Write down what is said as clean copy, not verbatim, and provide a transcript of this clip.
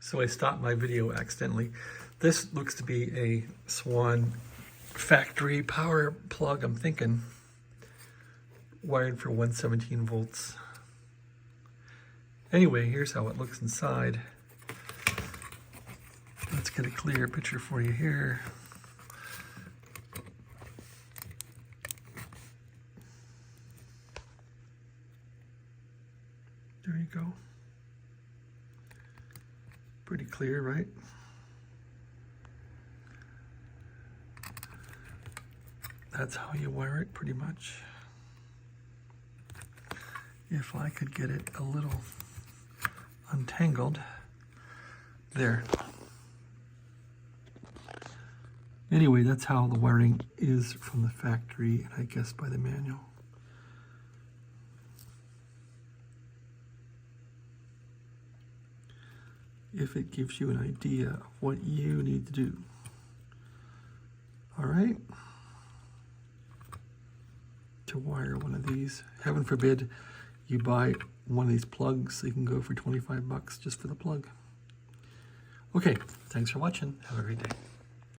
So I stopped my video accidentally. This looks to be a Swan factory power plug, I'm thinking. Wired for 117 volts. Anyway, here's how it looks inside. Let's get a clear picture for you here. There you go. Pretty clear, right? That's how you wire it, pretty much. If I could get it a little untangled. There. Anyway, that's how the wiring is from the factory, and I guess by the manual. If it gives you an idea of what you need to do. All right? To wire one of these. Heaven forbid you buy one of these plugs, so you can go for 25 bucks just for the plug. Okay, thanks for watching. Have a great day.